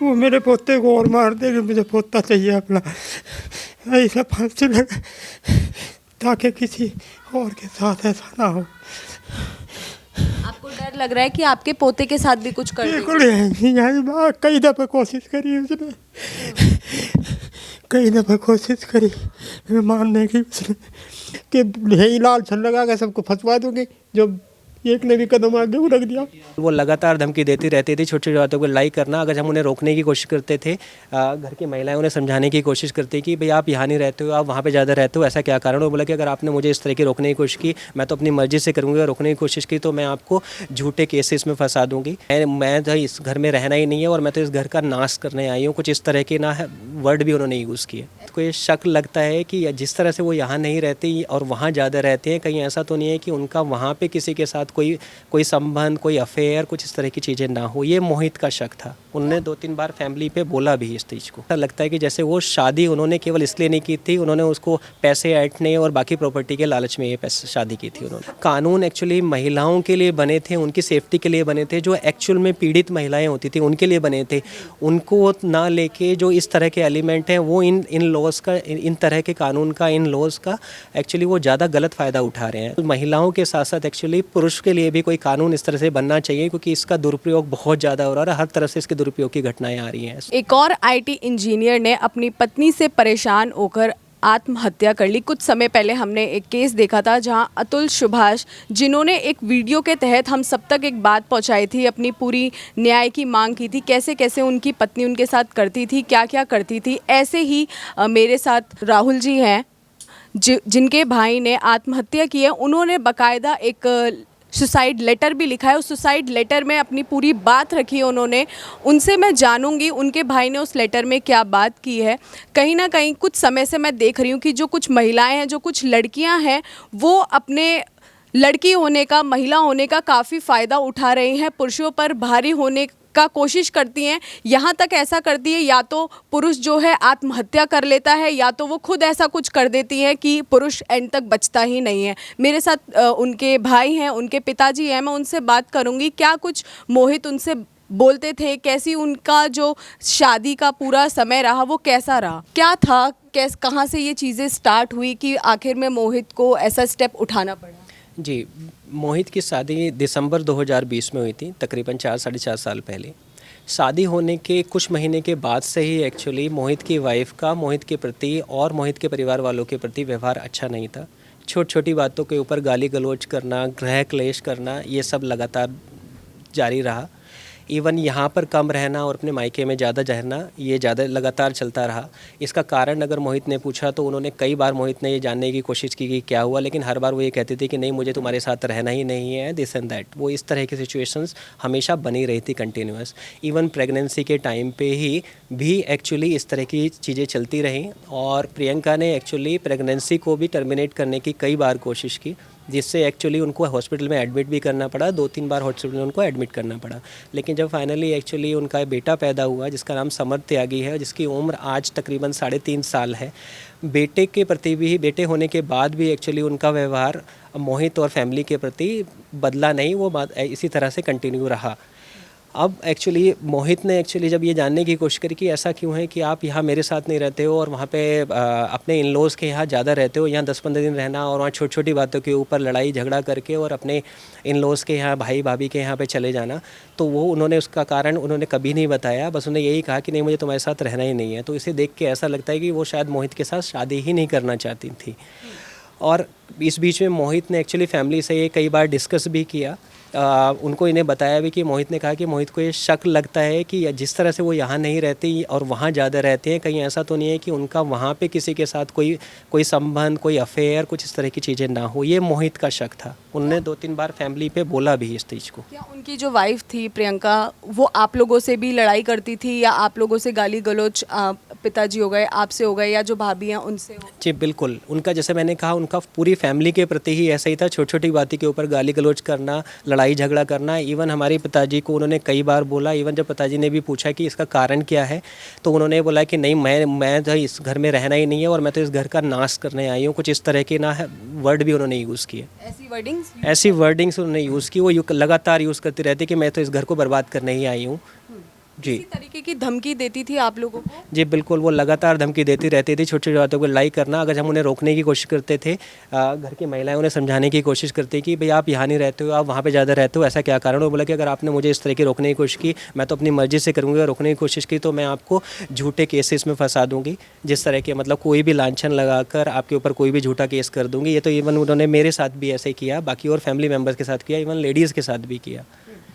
वो मेरे पोते को और मार देंगे, मुझे पोता चाहिए अपना, ऐसा फांसी लगे ताकि किसी और के साथ ऐसा ना हो। आपको डर लग रहा है कि आपके पोते के साथ भी कुछ कर देगा? बिल्कुल यही कई दफ़े कोशिश करी उसने, कई दफ़े कोशिश करी मारने की उसने, कि यही लाल छल लगा के सबको फंसवा दूंगी, जो एक ने भी कदम आगे वो रख दिया। वो लगातार धमकी देती रहती थी, छोटी छोटी बातों को लड़ाई करना। अगर हम उन्हें रोकने की कोशिश करते थे, घर की महिलाएं उन्हें समझाने की कोशिश करती कि भाई आप यहाँ नहीं रहते हो, आप वहाँ पे ज़्यादा रहते हो, ऐसा क्या कारण? वो बोला कि अगर आपने मुझे इस तरह की रोकने की कोशिश की, मैं तो अपनी मर्जी से करूँगी, रोकने की कोशिश की तो मैं आपको झूठे केसेस में फंसा दूँगी, मैं तो इस घर में रहना ही नहीं है और मैं तो इस घर का नाश करने आई हूँ। कुछ इस तरह के ना वर्ड भी उन्होंने यूज़ किए। तो ये शक लगता है कि जिस तरह से वो यहाँ नहीं रहती और वहाँ ज़्यादा रहते हैं, कहीं ऐसा तो नहीं है कि उनका वहाँ पे किसी के साथ कोई संबंध, कोई अफेयर, कुछ इस तरह की चीज़ें ना हो। ये मोहित का शक था। उन्होंने 2-3 बार फैमिली पे बोला भी इस चीज़ को। ऐसा लगता है कि जैसे वो शादी उन्होंने केवल इसलिए नहीं की थी, उन्होंने उसको पैसे ऐंठने और बाकी प्रॉपर्टी के लालच में ये शादी की थी उन्होंने। कानून एक्चुअली महिलाओं के लिए बने थे, उनकी सेफ्टी के लिए बने थे, जो एक्चुअल में पीड़ित महिलाएं होती थी उनके लिए बने थे। उनको ना लेके जो इस तरह के एलिमेंट हैं वो इन लॉज का, इन तरह के कानून का, इन लॉज का एक्चुअली वो ज़्यादा गलत फ़ायदा उठा रहे हैं। महिलाओं के साथ साथ एक्चुअली पुरुष के लिए भी कोई कानून इस तरह से बनना चाहिए, क्योंकि इसका दुरुपयोग बहुत ज़्यादा हो रहा है, हर तरफ से इसके दुरुपयोग की घटनाएं आ रही हैं। एक और आईटी इंजीनियर ने अपनी पत्नी से परेशान होकर आत्महत्या कर ली। कुछ समय पहले हमने एक केस देखा था जहां अतुल सुभाष, जिन्होंने एक वीडियो के तहत हम सब तक एक बात पहुंचाई थी, अपनी पूरी न्याय की मांग की थी, कैसे कैसे उनकी पत्नी उनके साथ करती थी, क्या क्या करती थी। ऐसे ही मेरे साथ राहुल जी हैं जिनके भाई ने आत्महत्या की है। उन्होंने बाकायदा एक सुसाइड लेटर भी लिखा है। उस सुसाइड लेटर में अपनी पूरी बात रखी है उन्होंने। उनसे मैं जानूंगी उनके भाई ने उस लेटर में क्या बात की है। कहीं ना कहीं कुछ समय से मैं देख रही हूँ कि जो कुछ महिलाएं हैं, जो कुछ लड़कियां हैं, वो अपने लड़की होने का, महिला होने का काफ़ी फ़ायदा उठा रही हैं, पुरुषों पर भारी होने का कोशिश करती हैं। यहाँ तक ऐसा करती है या तो पुरुष जो है आत्महत्या कर लेता है, या तो वो खुद ऐसा कुछ कर देती हैं कि पुरुष एंड तक बचता ही नहीं है। मेरे साथ उनके भाई हैं, उनके पिताजी हैं, मैं उनसे बात करूँगी क्या कुछ मोहित उनसे बोलते थे, कैसी उनका जो शादी का पूरा समय रहा वो कैसा रहा, क्या था, कहाँ से ये चीज़ें स्टार्ट हुई कि आखिर में मोहित को ऐसा स्टेप उठाना पड़ा। जी, मोहित की शादी दिसंबर 2020 में हुई थी, तकरीबन 4-4.5 साल पहले। शादी होने के कुछ महीने के बाद से ही एक्चुअली मोहित की वाइफ का मोहित के प्रति और मोहित के परिवार वालों के प्रति व्यवहार अच्छा नहीं था। छोटी छोटी बातों के ऊपर गाली गलौज करना, गृह क्लेश करना, ये सब लगातार जारी रहा। इवन यहाँ पर कम रहना और अपने मायके में ज़्यादा रहना, ये ज़्यादा लगातार चलता रहा। इसका कारण अगर मोहित ने पूछा तो उन्होंने कई बार मोहित ने ये जानने की कोशिश की कि क्या हुआ, लेकिन हर बार वो ये कहते थे कि नहीं, मुझे तुम्हारे साथ रहना ही नहीं है, दिस एंड दैट। वो इस तरह की सिचुएशंस हमेशा बनी रही थी कंटिन्यूस। इवन प्रेगनेंसी के टाइम पे ही भी एक्चुअली इस तरह की चीज़ें चलती रहीं और प्रियंका ने एक्चुअली प्रेगनेंसी को भी टर्मिनेट करने की कई बार कोशिश की, जिससे एक्चुअली उनको हॉस्पिटल में एडमिट भी करना पड़ा, 2-3 बार हॉस्पिटल में उनको एडमिट करना पड़ा। लेकिन जब फाइनली एक्चुअली उनका बेटा पैदा हुआ जिसका नाम समर त्यागी है, जिसकी उम्र आज तकरीबन 3.5 साल है, बेटे के प्रति भी, बेटे होने के बाद भी एक्चुअली उनका व्यवहार मोहित और फैमिली के प्रति बदला नहीं, वो बात इसी तरह से कंटिन्यू रहा। अब एक्चुअली मोहित ने एक्चुअली जब ये जानने की कोशिश करी कि ऐसा क्यों है कि आप यहाँ मेरे साथ नहीं रहते हो और वहाँ पे अपने इन लॉज़ के यहाँ ज़्यादा रहते हो, यहाँ 10-15 दिन रहना और वहाँ छोटी छोटी बातों के ऊपर लड़ाई झगड़ा करके और अपने इन लॉज़ के यहाँ भाई भाभी के यहाँ पे चले जाना, तो वो उन्होंने उसका कारण उन्होंने कभी नहीं बताया। बस उन्होंने यही कहा कि नहीं, मुझे तुम्हारे साथ रहना ही नहीं है। तो इसे देख के ऐसा लगता है कि वो शायद मोहित के साथ शादी ही नहीं करना चाहती थी। और इस बीच में मोहित ने एक्चुअली फैमिली से ये कई बार डिस्कस भी किया। उनको इन्हें बताया भी कि मोहित ने कहा कि मोहित को ये शक लगता है कि जिस तरह से वो यहाँ नहीं रहती और वहाँ ज़्यादा रहते हैं, कहीं ऐसा तो नहीं है कि उनका वहाँ पे किसी के साथ कोई संबंध, कोई अफेयर, कुछ इस तरह की चीज़ें ना हो। ये मोहित का शक था। उन्होंने 2-3 बार फैमिली पे बोला भी इस चीज़ को। क्या उनकी जो वाइफ थी प्रियंका, वो आप लोगों से भी लड़ाई करती थी या आप लोगों से गाली गलौज, पिताजी हो गए, आपसे हो गए, या जो भाभी हैं उनसे हो? जी बिल्कुल, उनका जैसे मैंने कहा, उनका पूरी फैमिली के प्रति ही ऐसा ही था, छोटी छोटी बातों के ऊपर गाली गलौज करना, लड़ाई झगड़ा करना। इवन हमारे पिताजी को उन्होंने कई बार बोला, इवन जब पिताजी ने भी पूछा कि इसका कारण क्या है, तो उन्होंने बोला कि नहीं, मैं तो इस घर में रहना ही नहीं है और मैं तो इस घर का नाश करने आई हूँ। कुछ इस तरह के ना वर्ड भी उन्होंने यूज़ किए, ऐसी वर्डिंग्स उन्होंने यूज़ की, वो लगातार यूज़ करती रहती कि मैं तो इस घर को बर्बाद करने ही आई हूँ। जी इसी तरीके की धमकी देती थी आप लोगों को? जी बिल्कुल, वो लगातार धमकी देती रहती थी, छोटी-छोटी बातों को लड़ाई करना। अगर हम उन्हें रोकने की कोशिश करते थे, घर की महिलाएं उन्हें समझाने की कोशिश करती कि भई आप यहाँ नहीं रहते हो, आप वहाँ पे ज़्यादा रहते हो, ऐसा क्या कारण? वो बोला कि अगर आपने मुझे इस तरह की रोकने की कोशिश की, मैं तो अपनी मर्ज़ी से करूँगी, रोकने की कोशिश की तो मैं आपको झूठे केसेस में फँसा दूँगी। जिस तरह के मतलब कोई भी लांछन लगाकर आपके ऊपर कोई भी झूठा केस कर दूँगी। ये तो इवन उन्होंने मेरे साथ भी ऐसे ही किया, बाकी और फैमिली मेंबर्स के साथ किया, इवन लेडीज़ के साथ भी किया,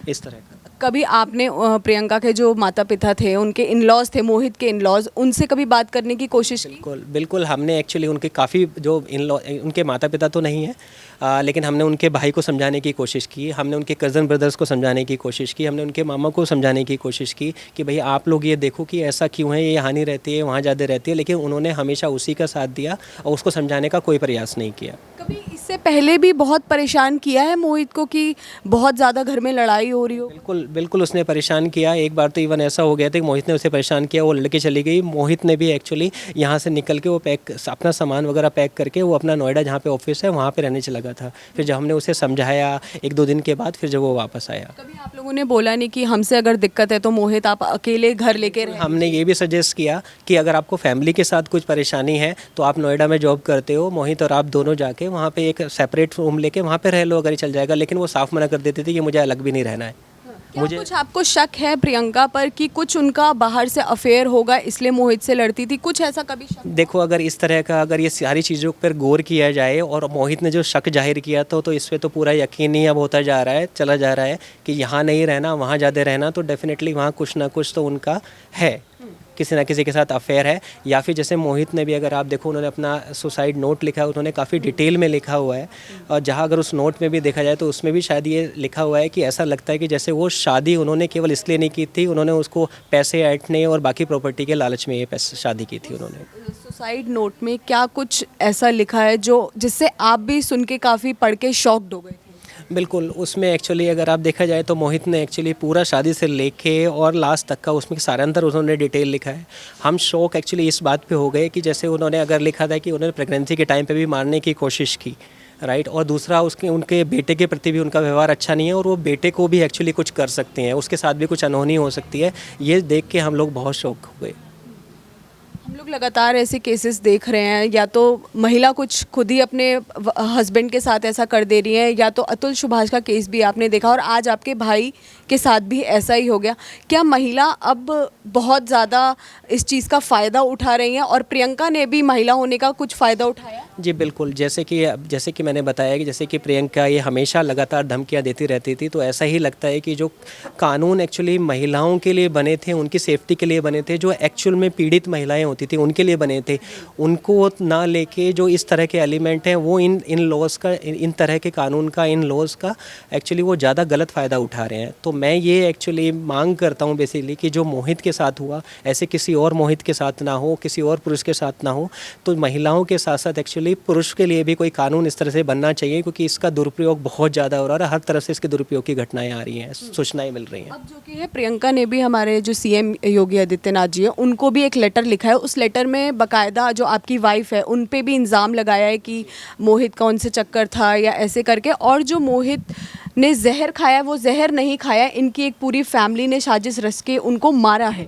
इस तरह का। कभी आपने प्रियंका के जो माता-पिता थे, उनके इन-लॉज़ थे, मोहित के इन-लॉज़, उनसे कभी बात करने की कोशिश की? बिल्कुल, बिल्कुल हमने एक्चुअली उनके काफ़ी जो इन-लॉ उनके माता-पिता तो नहीं हैं, लेकिन हमने उनके भाई को समझाने की कोशिश की, हमने उनके कज़न ब्रदर्स को समझाने की कोशिश की, हमने उनके मामा को समझाने की कोशिश की कि भई आप लोग ये देखो कि ऐसा क्यों है, ये यहाँ नहीं रहती है, वहाँ ज़्यादा रहती है, लेकिन उन्होंने हमेशा उसी का साथ दिया और उसको समझाने का कोई प्रयास नहीं किया। कभी इससे पहले भी बहुत परेशान किया है मोहित को कि बहुत ज़्यादा घर में लड़ाई हो रही हो? बिल्कुल, बिल्कुल उसने परेशान किया। एक बार तो इवन ऐसा हो गया था कि मोहित ने उसे परेशान किया, वो लड़के चली गई। मोहित ने भी एक्चुअली यहाँ से निकल के वो अपना सामान वगैरह पैक करके वो अपना नोएडा जहाँ पे ऑफिस है वहाँ पे रहने चला गया था। फिर जब हमने उसे समझाया 1-2 दिन के बाद फिर जब वो वापस आया। कभी आप लोगों ने बोला नहीं कि हमसे अगर दिक्कत है तो मोहित आप अकेले घर लेके रहे? हमने ये भी सजेस्ट किया कि अगर आपको फैमिली के साथ कुछ परेशानी है तो आप नोएडा में जॉब करते हो, मोहित और आप दोनों जाके वहाँ पे एक सेपरेट रूम लेके वहाँ पे रह लो, अगर ये चल जाएगा। लेकिन वो साफ मना कर देते थे कि मुझे अलग भी नहीं रहना है। क्या कुछ आपको शक है प्रियंका पर कि कुछ उनका बाहर से अफेयर होगा इसलिए मोहित से लड़ती थी? कुछ ऐसा कभी शक? देखो, अगर इस तरह का अगर ये सारी चीज़ों पर गौर किया जाए और मोहित ने जो शक जाहिर किया तो इस पे तो पूरा यकीन ही अब होता जा रहा है, चला जा रहा है कि यहाँ नहीं रहना, वहाँ ज़्यादा रहना, तो डेफिनेटली वहाँ कुछ ना कुछ तो उनका है, किसी ना किसी के साथ अफेयर है। या फिर जैसे मोहित ने भी, अगर आप देखो, उन्होंने अपना सुसाइड नोट लिखा है, उन्होंने काफ़ी डिटेल में लिखा हुआ है, और जहाँ अगर उस नोट में भी देखा जाए तो उसमें भी शायद ये लिखा हुआ है कि ऐसा लगता है कि जैसे वो शादी उन्होंने केवल इसलिए नहीं की थी, उन्होंने उसको पैसे ऐंठने और बाकी प्रॉपर्टी के लालच में ये पैसे शादी की थी उन्होंने। सुसाइड नोट में क्या कुछ ऐसा लिखा है जो जिससे आप भी सुन के काफ़ी पढ़ के शॉक्ड हो गए थे? बिल्कुल, उसमें एक्चुअली अगर आप देखा जाए तो मोहित ने एक्चुअली पूरा शादी से लेके और लास्ट तक का उसमें सारे अंदर उन्होंने डिटेल लिखा है। हम शौक एक्चुअली इस बात पे हो गए कि जैसे उन्होंने अगर लिखा था कि उन्होंने प्रेगनेंसी के टाइम पे भी मारने की कोशिश की, राइट, और दूसरा उसके उनके बेटे के प्रति भी उनका व्यवहार अच्छा नहीं है और वो बेटे को भी एक्चुअली कुछ कर सकते हैं, उसके साथ भी कुछ अनहोनी हो सकती है। ये देख के हम लोग बहुत शौक हो गए। हम लोग लगातार ऐसे केसेस देख रहे हैं, या तो महिला कुछ खुद ही अपने हस्बैंड के साथ ऐसा कर दे रही है, या तो अतुल सुभाष का केस भी आपने देखा और आज आपके भाई के साथ भी ऐसा ही हो गया। क्या महिला अब बहुत ज़्यादा इस चीज़ का फ़ायदा उठा रही हैं और प्रियंका ने भी महिला होने का कुछ फ़ायदा उठाया? जी बिल्कुल, जैसे कि मैंने बताया कि जैसे कि प्रियंका ये हमेशा लगातार धमकियाँ देती रहती थी, तो ऐसा ही लगता है कि जो कानून एक्चुअली महिलाओं के लिए बने थे, उनकी सेफ्टी के लिए बने थे, जो एक्चुअल में पीड़ित महिलाएं होती थी उनके लिए बने थे, उनको ना लेके जो इस तरह के एलिमेंट हैं वो इन लॉज का, इन तरह के कानून का, इन लॉज का एक्चुअली वो ज़्यादा गलत फ़ायदा उठा रहे हैं। तो मैं ये एक्चुअली मांग करता हूँ बेसिकली कि जो मोहित के साथ हुआ ऐसे किसी और मोहित के साथ ना हो, किसी और पुरुष के साथ ना हो। तो महिलाओं के साथ साथ एक्चुअली पुरुष के लिए भी कोई कानून इस तरह से बनना चाहिए, क्योंकि इसका दुरुपयोग बहुत ज़्यादा हो रहा है, हर तरफ से इसके दुरुपयोग की घटनाएं आ रही हैं, सूचनाएं मिल रही हैं। अब जो कि है, प्रियंका ने भी हमारे जो सीएम योगी आदित्यनाथ जी हैं उनको भी एक लेटर लिखा है। उस लेटर में बाकायदा जो आपकी वाइफ है उन पे भी इल्ज़ाम लगाया है कि मोहित का उनसे चक्कर था या ऐसे करके, और जो मोहित ने जहर खाया वो जहर नहीं खाया, इनकी एक पूरी फैमिली ने साजिश रच के उनको मारा है।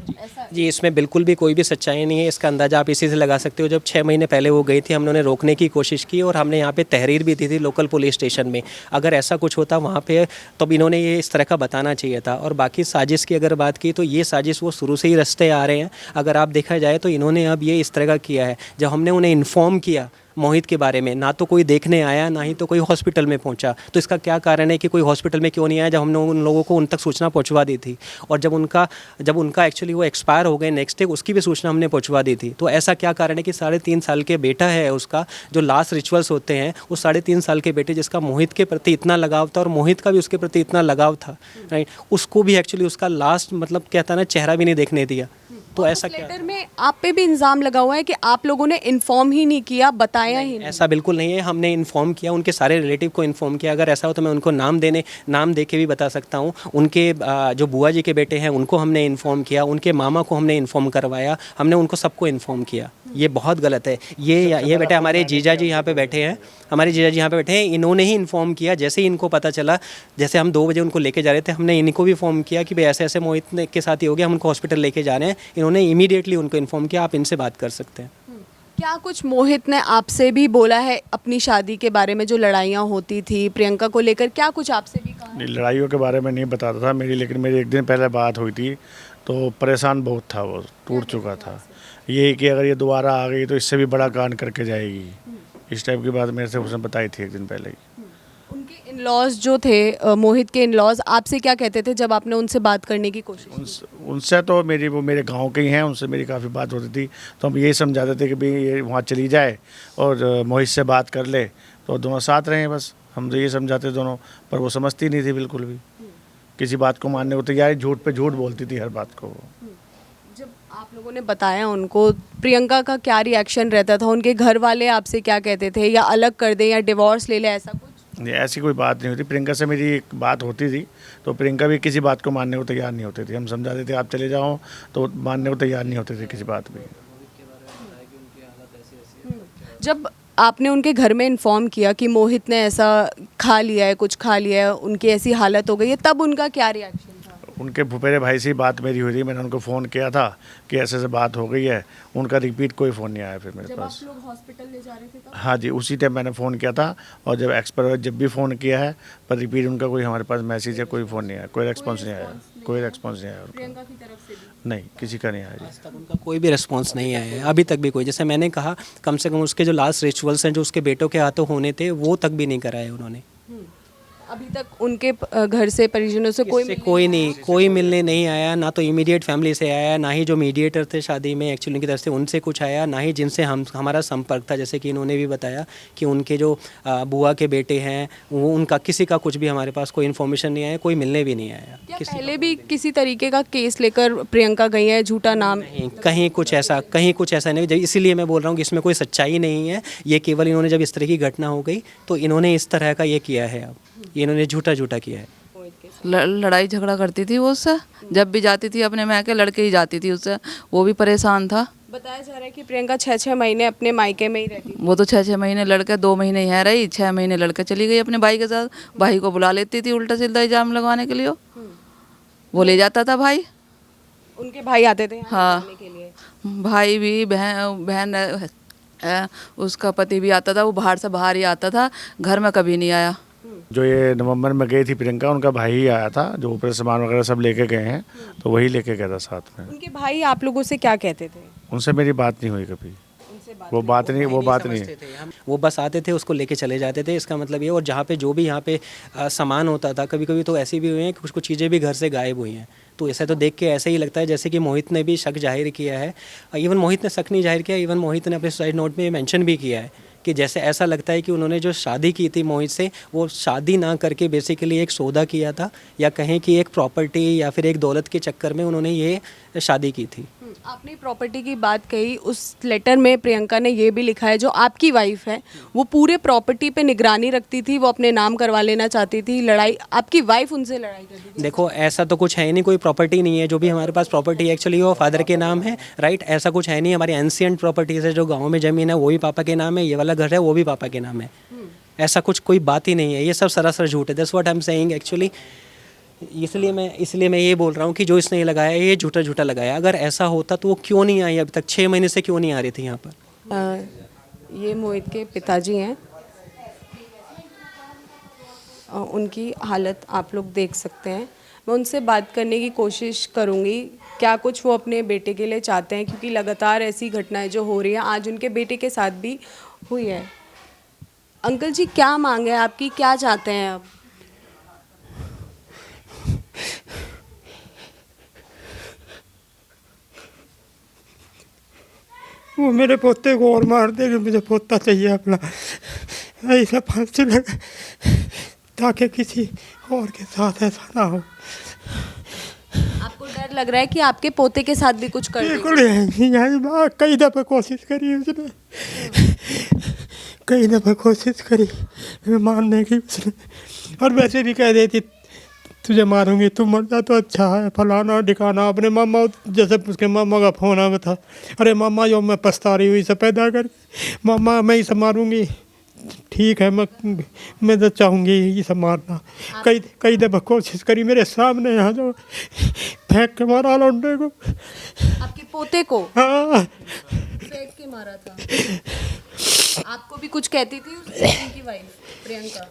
जी, इसमें बिल्कुल भी कोई भी सच्चाई नहीं है। इसका अंदाज़ा आप इसी से लगा सकते हो। जब 6 महीने पहले वो गई थी, हमने उन्हें रोकने की कोशिश की और हमने यहाँ पे तहरीर भी दी थी लोकल पुलिस स्टेशन में। अगर ऐसा कुछ होता वहाँ पे तो इन्होंने ये इस तरह का बताना चाहिए था। और बाकी साजिश की अगर बात की तो ये साजिश वो शुरू से ही रचते आ रहे हैं। अगर आप देखा जाए तो इन्होंने अब ये इस तरह का किया है, जब हमने उन्हें इन्फॉर्म किया मोहित के बारे में, ना तो कोई देखने आया, ना ही तो कोई हॉस्पिटल में पहुंचा। तो इसका क्या कारण है कि कोई हॉस्पिटल में क्यों नहीं आया, जब हमने उन लोगों को उन तक सूचना पहुंचवा दी थी। और जब उनका एक्चुअली वो एक्सपायर हो गए नेक्स्ट डे, उसकी भी सूचना हमने पहुंचवा दी थी। तो ऐसा क्या कारण है कि 3.5 साल के बेटा है उसका, जो लास्ट रिचुअल्स होते हैं, उस 3.5 साल के बेटे जिसका मोहित के प्रति इतना लगाव था और मोहित का भी उसके प्रति इतना लगाव था, राइट, उसको भी एक्चुअली उसका लास्ट मतलब कहता ना चेहरा भी नहीं देखने दिया। तो ऐसा क्या लेटर में आप पे भी इल्ज़ाम लगा हुआ है कि आप लोगों ने इन्फॉर्म ही नहीं किया, बताया ही नहीं। ऐसा बिल्कुल नहीं है। हमने इन्फॉर्म किया, उनके सारे रिलेटिव को इन्फॉर्म किया। अगर ऐसा हो तो मैं उनको नाम दे के भी बता सकता हूँ। उनके जो बुआ जी के बेटे हैं उनको हमने इन्फॉर्म किया, उनके मामा को हमने इन्फॉर्म करवाया, हमने उनको सबको इन्फॉर्म किया। ये बहुत गलत है। ये बेटे हमारे जीजा जी यहाँ पे बैठे हैं, हमारे जीजा जी यहाँ पे बैठे हैं, इन्होंने ही इन्फॉर्म किया। जैसे ही इनको पता चला, जैसे हम 2 बजे उनको लेके जा रहे थे, हमने इनको भी इन्फॉर्म किया कि भाई ऐसे ऐसे मोहित के साथ ही हो गया, हम उनको हॉस्पिटल लेके जा रहे हैं। इन्होंने इमीडिएटली उनको इन्फॉर्म किया, आप इनसे बात कर सकते हैं। क्या कुछ मोहित ने आपसे भी बोला है अपनी शादी के बारे में, जो लड़ाइयाँ होती थी प्रियंका को लेकर, क्या कुछ आपसे भी कहा? नहीं, लड़ाइयों के बारे में नहीं बताता था लेकिन मेरी एक दिन पहले बात हुई थी तो परेशान बहुत था, वो टूट चुका था। ये कि अगर ये दोबारा आ गई तो इससे भी बड़ा कांड करके जाएगी, इस टाइप की बात मेरे से उसने बताई थी एक दिन पहले ही। उनके इन-लॉज जो थे, मोहित के इन-लॉज आपसे क्या कहते थे जब आपने उनसे बात करने की कोशिश की? उनसे तो वो मेरे गांव के ही हैं, उनसे मेरी काफ़ी बात होती थी। तो हम यही समझाते थे कि भाई ये वहाँ चली जाए और मोहित से बात कर ले तो दोनों साथ रहें, बस हम तो ये समझाते दोनों। पर वो समझती नहीं थी बिल्कुल भी, किसी बात को मानने को तैयार, झूठ पे झूठ बोलती थी हर बात को। जब आप लोगों ने बताया उनको, प्रियंका का क्या रिएक्शन रहता था? उनके घर वाले आपसे क्या कहते थे, या अलग कर दें या डिवोर्स ले ले, ऐसा कुछ? नहीं, ऐसी कोई बात नहीं होती। प्रियंका से मेरी एक बात होती थी तो प्रियंका भी किसी बात को मानने को तैयार नहीं होती थी। हम समझाते थे आप चले जाओ तो मानने को तैयार नहीं होते थे किसी बात भी। जब आपने उनके घर में इन्फॉर्म किया कि मोहित ने ऐसा खा लिया है, कुछ खा लिया है, उनकी ऐसी हालत हो गई है, तब उनका क्या रिएक्शन था? उनके फुफेरे भाई से ही बात मेरी हुई थी, मैंने उनको फ़ोन किया था कि ऐसे ऐसे बात हो गई है। उनका रिपीट कोई फ़ोन नहीं आया फिर मेरे जब पास। आप लोग हॉस्पिटल ले जा रहे थे तब? हाँ जी, उसी टाइम मैंने फ़ोन किया था। और जब भी फ़ोन किया है पर रिपीट उनका कोई हमारे पास मैसेज या कोई फ़ोन नहीं आया, कोई रिस्पॉन्स नहीं आया, कोई रिस्पॉन्स नहीं आया उनका। प्रियंका की तरफ से भी? नहीं, किसी का नहीं आया जी। आज तक उनका कोई भी रिस्पांस नहीं आया है, अभी तक भी कोई। जैसे मैंने कहा, कम से कम उसके जो लास्ट रिचुअल्स हैं जो उसके बेटों के हाथों होने थे, वो तक भी नहीं कराए उन्होंने। अभी तक उनके घर से, परिजनों से कोई मिलने नहीं आया। ना तो इमीडिएट फैमिली से आया, ना ही जो मीडिएटर थे शादी में एक्चुअली उनकी तरफ से उनसे कुछ आया, ना ही जिनसे हमारा संपर्क था। जैसे कि इन्होंने भी बताया कि उनके जो बुआ के बेटे हैं, वो उनका किसी का कुछ भी हमारे पास कोई इन्फॉर्मेशन नहीं आया, कोई मिलने भी नहीं आया। क्या पहले भी किसी तरीके का केस लेकर प्रियंका गई है, झूठा नाम? कहीं कुछ ऐसा नहीं। इसीलिए मैं बोल रहा हूँ कि इसमें कोई सच्चाई नहीं है। ये केवल इन्होंने जब इस तरह की घटना हो गई तो इन्होंने इस तरह का ये किया है। अब इन्होंने झूठा किया है। लड़ाई झगड़ा करती थी वो उससे, जब भी जाती थी अपने मायके लड़के ही जाती थी उससे, वो भी परेशान था। बताया जा रहा है कि प्रियंका 6-6 महीने अपने मायके में ही रहती थी। वो तो 6-6 महीने लड़के, 2 महीने यहाँ रही, 6 महीने लड़के चली गई अपने भाई के साथ। भाई को बुला लेती थी उल्टा सीधा इल्जाम लगवाने के लिए, वो ले जाता था भाई। उनके भाई आते थे यहाँ हाँ, रहने के लिए? भाई भी, बहन उसका पति भी आता था। वो बाहर से बाहर ही आता था, घर में कभी नहीं आया। जो ये नवंबर में गई थी प्रियंका, उनका भाई ही आया था, जो ऊपर सामान वगैरह सब लेके गए हैं, तो वही लेके गया था साथ में। उनके भाई आप लोगों से क्या कहते थे? उनसे मेरी बात नहीं हुई कभी, वो बात नहीं। वो बस आते थे, उसको लेके चले जाते थे। इसका मतलब ये। और जहाँ पे जो भी यहाँ पे सामान होता था, कभी कभी तो ऐसी भी हुई हैं कि कुछ चीज़ें भी घर से गायब हुई हैं। तो ऐसा तो देख के ऐसा ही लगता है जैसे कि मोहित ने भी शक जाहिर किया है। इवन मोहित ने शक नहीं जाहिर किया, इवन मोहित ने अपने सुसाइड नोट में मेंशन भी किया है कि जैसे ऐसा लगता है कि उन्होंने जो शादी की थी मोहित से, वो शादी ना करके बेसिकली एक सौदा किया था, या कहें कि एक प्रॉपर्टी या फिर एक दौलत के चक्कर में उन्होंने ये शादी की थी। आपने प्रॉपर्टी की बात कही, उस लेटर में प्रियंका ने ये भी लिखा है, जो आपकी वाइफ है वो पूरे प्रॉपर्टी पे निगरानी रखती थी, वो अपने नाम करवा लेना चाहती थी। लड़ाई, आपकी वाइफ उनसे लड़ाई करती थी? देखो, ऐसा तो कुछ है नहीं, कोई प्रॉपर्टी नहीं है। जो भी हमारे पास प्रॉपर्टी एक्चुअली वो फादर के नाम है, राइट। ऐसा कुछ है नहीं। हमारी एंशिएंट प्रॉपर्टीज़ है, जो गाँव में ज़मीन है वो भी पापा के नाम है, ये वाला घर है वो भी पापा के नाम है। ऐसा कुछ कोई बात ही नहीं है, ये सब सरासर झूठ है। That's what I am saying actually. इसलिए मैं ये बोल रहा हूँ कि जो इसने लगाया है ये झूठा लगाया। अगर ऐसा होता तो वो क्यों नहीं आई अभी तक? 6 महीने से क्यों नहीं आ रही थी यहाँ पर? ये मोहित के पिताजी हैं, उनकी हालत आप लोग देख सकते हैं। मैं उनसे बात करने की कोशिश करूँगी, क्या कुछ वो अपने बेटे के लिए चाहते हैं, क्योंकि लगातार ऐसी घटनाएं जो हो रही हैं, आज उनके बेटे के साथ भी हुई है। अंकल जी, क्या मांग है आपकी, क्या चाहते हैं आप? वो मेरे पोते को और मार दे कि मुझे पोता चाहिए अपना, ऐसा फांसी लगे ताकि किसी और के साथ ऐसा ना हो। आपको डर लग रहा है कि आपके पोते के साथ भी कुछ कर देगा। बिल्कुल यहाँ कई दफ़े कोशिश करी उसने, कई दफ़े कोशिश करी मारने की उसने, और वैसे भी कह देती तुझे मारूंगी, तू मर जा तो अच्छा है, फलाना ढिकाना। अपने मामा, जैसे उसके मामा का फ़ोन आया था, अरे मामा जो मैं पछता रही हुई सब पैदा कर, मामा मैं ही सब मारूंगी। ठीक है, मैं तो चाहूँगी ये सब मारना। कई दफ़ा कोशिश करी, मेरे सामने यहाँ जो फेंक के मारा लौंडे को। आपके पोते को हाँ, फेंक के मारा था। आपको भी कुछ कहती थी उनकी वाइफ प्रियंका?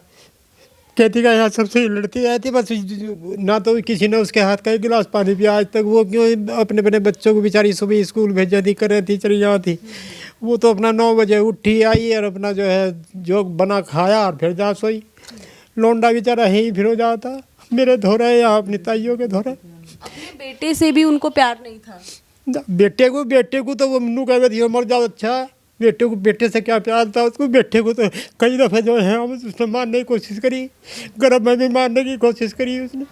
कहती का यहाँ सबसे ही लड़ती रहती, बस ना तो किसी ने उसके हाथ का एक गिलास पानी पिया आज तक। वो क्यों अपने अपने बच्चों को बेचारी सुबह स्कूल भेजा दी कर रही थी, चली जाती। वो तो अपना 9 बजे उठी आई और अपना जो है जो बना खाया और फिर जा सोई। लौंडा बेचारा यहीं फिर हो जाता, मेरे धोरे या अपनी ताइयों के धोरे। अपने बेटे से भी उनको प्यार नहीं था? बेटे को तो वो मनु कह दिया मर जाओ, अच्छा है। बेटे से क्या प्यार था उसको। बेटे को तो कई दफ़े जो है उसने मारने की कोशिश करी, गर्भ में भी मारने की कोशिश करी उसने।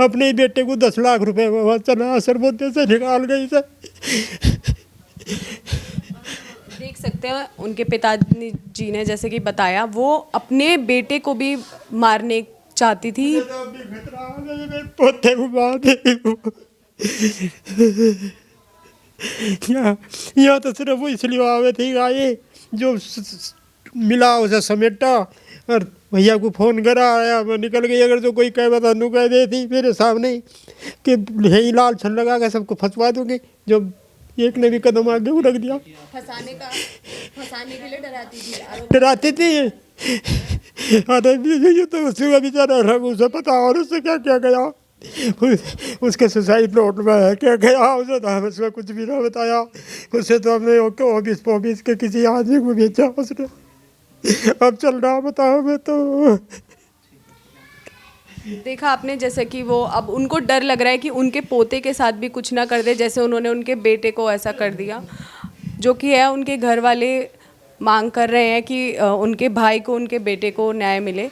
अपने ही बेटे को 10 लाख रुपए चला असरबोदे से निकाल गई सर। देख सकते हैं उनके पिताजी ने जैसे कि बताया, वो अपने बेटे को भी मारने चाहती थी। पोते को मार दे। यहाँ तो सिर्फ वो इसलिए आवे थी गाये जो मिला उसे समेटा और भैया को फ़ोन करा, आया मैं निकल गई। अगर जो कोई कह बता नू कह देती मेरे सामने कि यही लाल छन लगा के सबको फंसवा दूंगी, जो एक ने भी कदम आगे वो रख दिया। फंसाने के लिए डराती थी। अरे ये तो उसका बेचारा रंग उसे पता और उससे क्या क्या गया, उसके सुसाइड नोट में है क्या गया, उसे तो हमें उसका कुछ भी ना बताया। उसे तो हमने ऑफिस के किसी आदमी को भेजा उसने। अब चल रहा बताओ। मैं तो देखा आपने जैसे कि वो अब उनको डर लग रहा है कि उनके पोते के साथ भी कुछ ना कर दे, जैसे उन्होंने उनके बेटे को ऐसा कर दिया। जो कि है उनके घर वाले मांग कर रहे हैं कि उनके भाई को, उनके बेटे को न्याय मिले।